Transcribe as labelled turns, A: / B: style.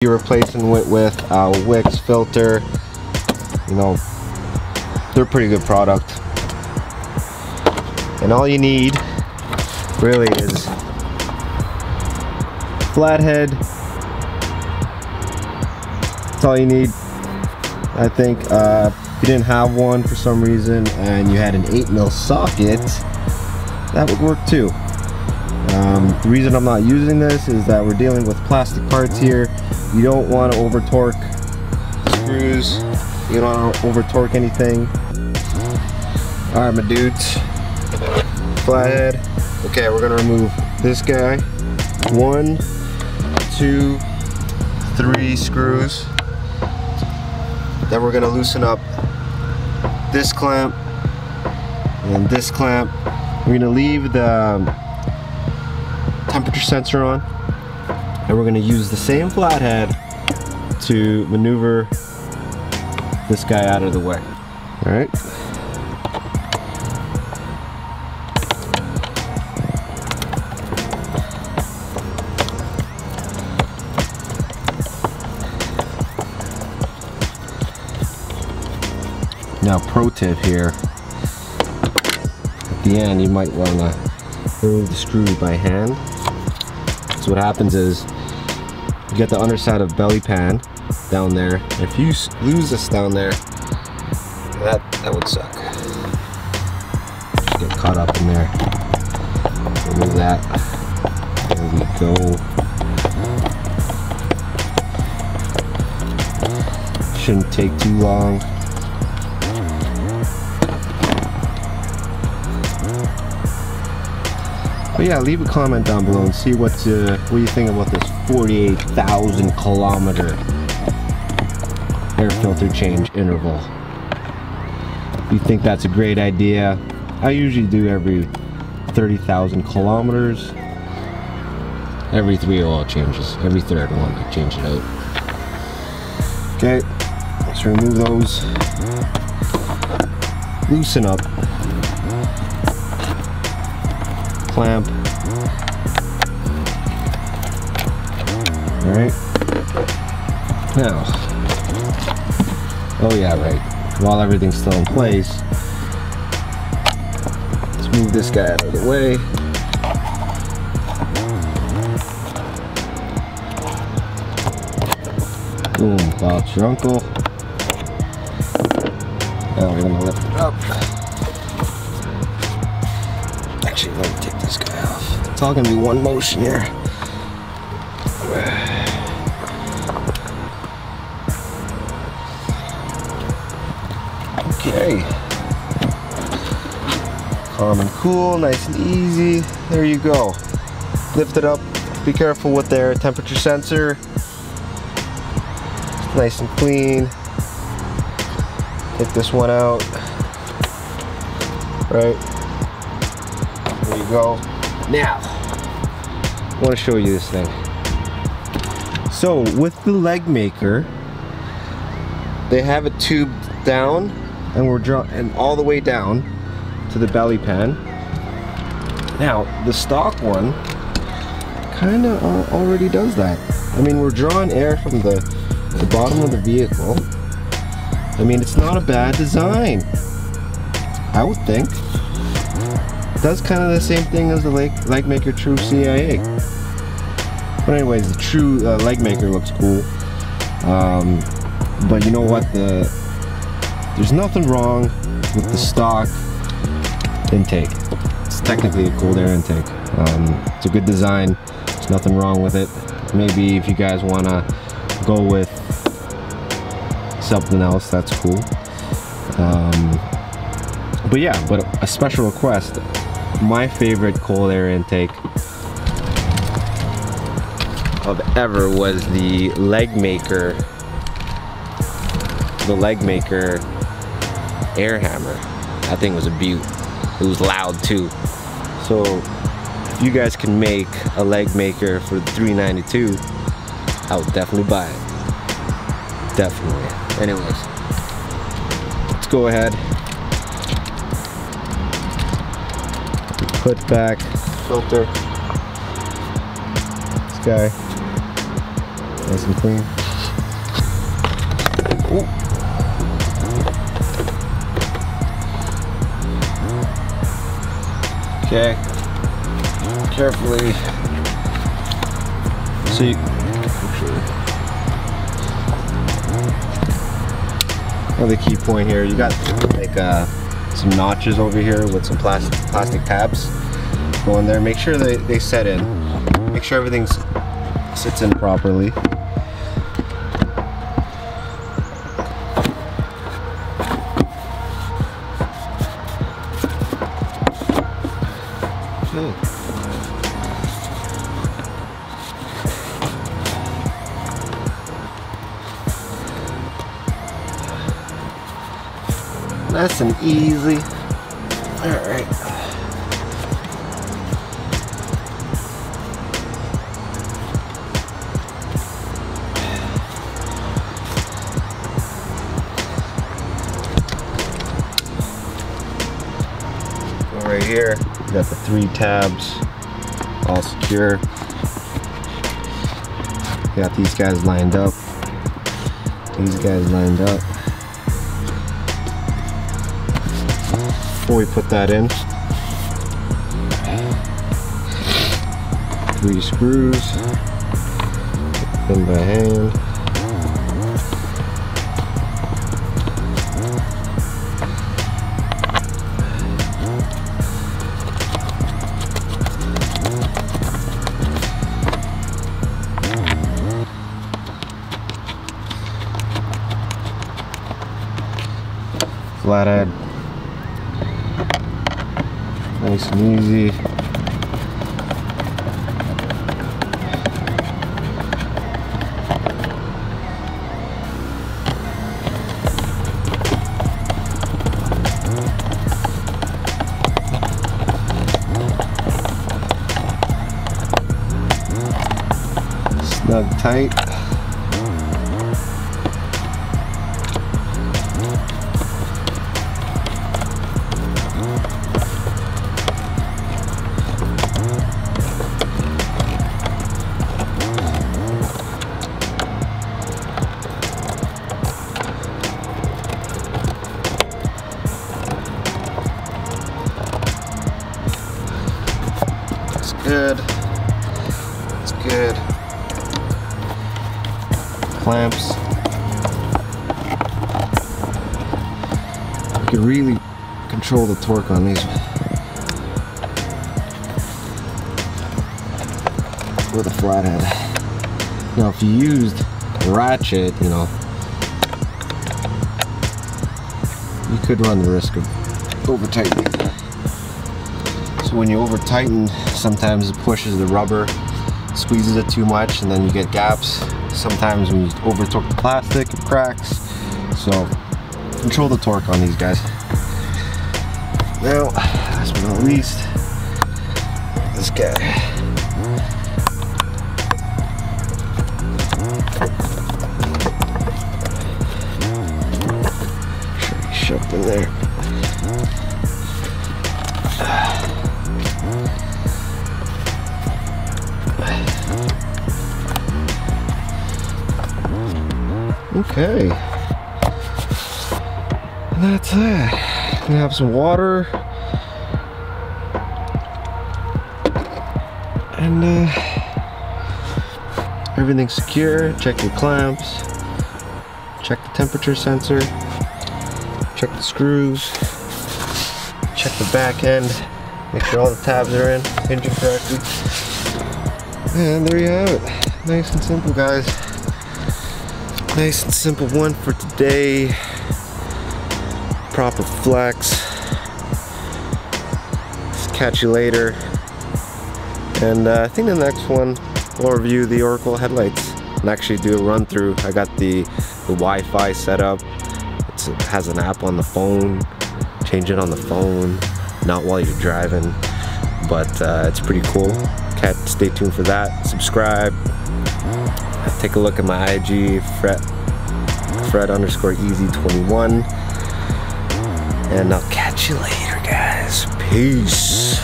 A: You're replacing it with a Wix filter. You know, they're a pretty good product. And all you need really is flathead. That's all you need. I think if you didn't have one for some reason and you had an 8mm socket, that would work too. The reason I'm not using this is that we're dealing with plastic parts here. You don't want to over torque screws. You don't want to over torque anything. Alright, my dudes. Flathead. Okay, we're gonna remove this guy. 1, 2, 3 screws. Then we're gonna loosen up this clamp and this clamp. We're gonna leave the temperature sensor on, and we're gonna use the same flathead to maneuver this guy out of the way. All right. Now, pro tip here, at the end you might want to remove the screw by hand. So what happens is you get the underside of belly pan down there. If you lose this down there, that would suck. Just get caught up in there. Remove that. There we go. Shouldn't take too long. But yeah, leave a comment down below and see what you think about this 48,000 kilometer air filter change interval. If you think that's a great idea, I usually do every 30,000 kilometers. Every 3 oil changes. Every third one, I change it out. Okay, let's remove those. Loosen up. Clamp. Alright. Now. Oh yeah, right. While everything's still in place, let's move this guy out of the way. Boom, box your uncle. Now we're gonna lift it up. Actually, let me take this guy off. It's all gonna be one motion here. Okay. Calm and cool, nice and easy. There you go. Lift it up. Be careful with their temperature sensor. Nice and clean. Take this one out. Right. There you go. Now, I want to show you this thing. So with the leg maker, they have it tubed down, and we're and all the way down to the belly pan. Now the stock one kind of already does that. I mean, we're drawing air from the bottom of the vehicle. I mean, it's not a bad design, I would think. It does kind of the same thing as the leg maker True CIA. But anyways, the True leg maker looks cool. But you know what? There's nothing wrong with the stock intake. It's technically a cold air intake. It's a good design. There's nothing wrong with it. Maybe if you guys want to go with something else, that's cool. But yeah, but a special request. My favorite cold air intake of ever was the leg maker air hammer. That thing was a beaut. It was loud too. So if you guys can make a leg maker for $392, I would definitely buy it. Definitely. Anyways, let's go ahead. Put back filter. This guy. Nice and clean. Ooh. Okay. Carefully. So you, another key point here, you got like some notches over here with some plastic tabs. Go in there, make sure they set in. Make sure everything sits in properly. Okay. Nice and easy. All right. Right here, you got the 3 tabs, all secure. You got these guys lined up. These guys lined up. Before we put that in, 3 screws, in by hand. Flathead. Nice and easy. Snug tight. Good. It's good. Clamps. You can really control the torque on these with a flathead. Now, if you used a ratchet, you know, you could run the risk of over tightening. So when you over tighten, sometimes it pushes the rubber, squeezes it too much, and then you get gaps. Sometimes when you over torque the plastic, it cracks. So control the torque on these guys. Now, last but not least, this guy. Sure he's shoved in there. Okay, and that's it. Gonna have some water, and everything's secure. Check your clamps, check the temperature sensor, check the screws, check the back end, make sure all the tabs are in, hinging correctly, and there you have it. Nice and simple, guys. Nice and simple one for today. Proper flex. Catch you later. And I think the next one we'll review the Oracle headlights and actually do a run through. I got the Wi-Fi set up. It has an app on the phone. Change it on the phone, not while you're driving. But it's pretty cool. Stay tuned for that. Subscribe. Take a look at my IG, Fred_easy21, and I'll catch you later, guys. Peace.